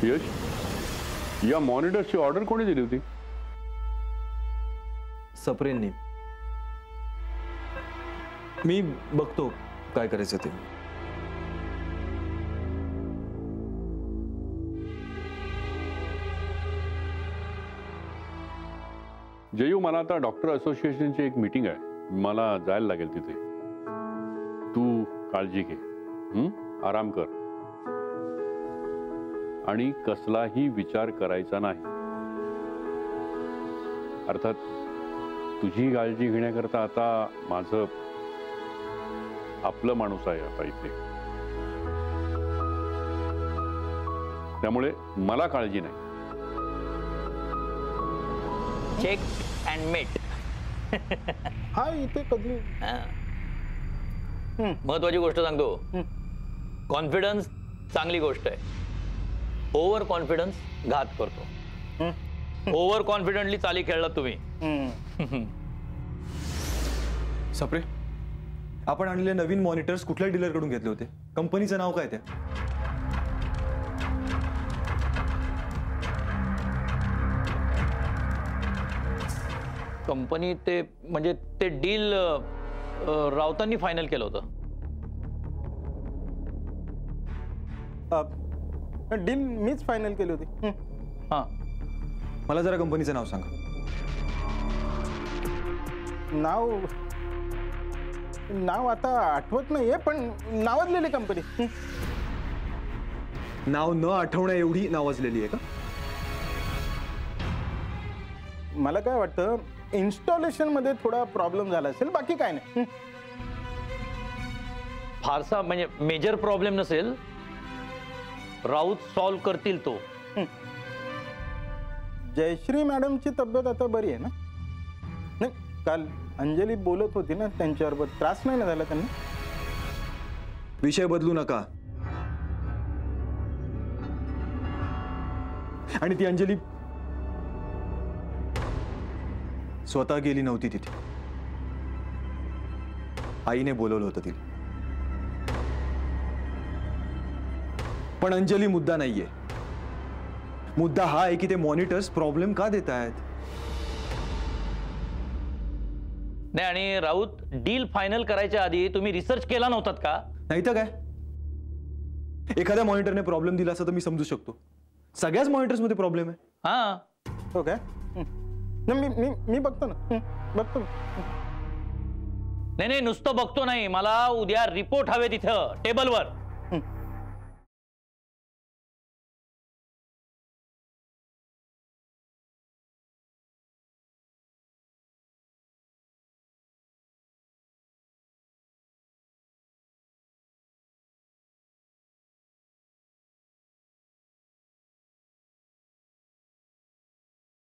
यश, या मॉनिटरची ऑर्डर कोणी दिली होती? सप्रेंनी. मी बघतो काय करायचं ते. जयू, मला आता डॉक्टर असोसिएशनची एक मीटिंग आहे, मला जायला लागेल तिथे. तू काळजी घे, आराम कर आणि कसलाही विचार करायचा नाही. अर्थात तुझी काळजी घेण्याकरता आता माझं आपलं माणूस आहे आता इथे, त्यामुळे मला काळजी नाही. चेक अँड मेट. हा, इथे कधी महत्वाची गोष्ट सांगतो. कॉन्फिडन्स चांगली गोष्ट आहे. ओव्हर कॉन्फिडन्स घात करतो. ओव्हर कॉन्फिडेंटली चाली खेळलात तुम्ही. सप्रे, आपण आणलेले नवीन मॉनिटर्स कुठल्या डीलर कडून घेतले होते? कंपनीचं नाव काय ते? कंपनी ते म्हणजे ते डील राऊतांनी फायनल केलं होतं. डील मीच फायनल केली होती. हां, मला जरा कंपनीचं नाव सांगा. नाव आता आठवत नाहीये, पण नावाजलेली कंपनी. नाव न आठवण्या एवढी नावाजलेली आहे का? मला काय वाटतं, इन्स्टॉलेशन मध्ये थोडा प्रॉब्लेम झाला असेल, बाकी काय नाही. फारसा म्हणजे मेजर प्रॉब्लेम नसेल. राऊत सॉल्व करतील तो. जयश्री मॅडमची तब्येत आता बरी आहे ना? नाही, काल अंजली बोलत होती ना त्यांच्याबरोबर, त्रास नाही ना झाला त्यांना? विषय बदलू नका. आणि ती अंजली स्वतः गेली नव्हती तिथे, आईने बोलवलं होतं तिला. पण अंजली मुद्दा नाहीये. मुद्दा हा आहे की ते मॉनिटर्स प्रॉब्लेम का देत आहेत. नाही, आणि राऊत, डील फायनल करायच्या आधी तुम्ही रिसर्च केला नव्हतात का? नाही तर काय, एखाद्या मॉनिटरने प्रॉब्लेम दिला असं तर मी समजू शकतो. सगळ्याच मॉनिटर्स मध्ये प्रॉब्लेम आहे. हां, हो काय? मी बघतो ना, बघतो. नाही, नुसतं बघतो नाही, मला उद्या रिपोर्ट हवे तिथं टेबलवर.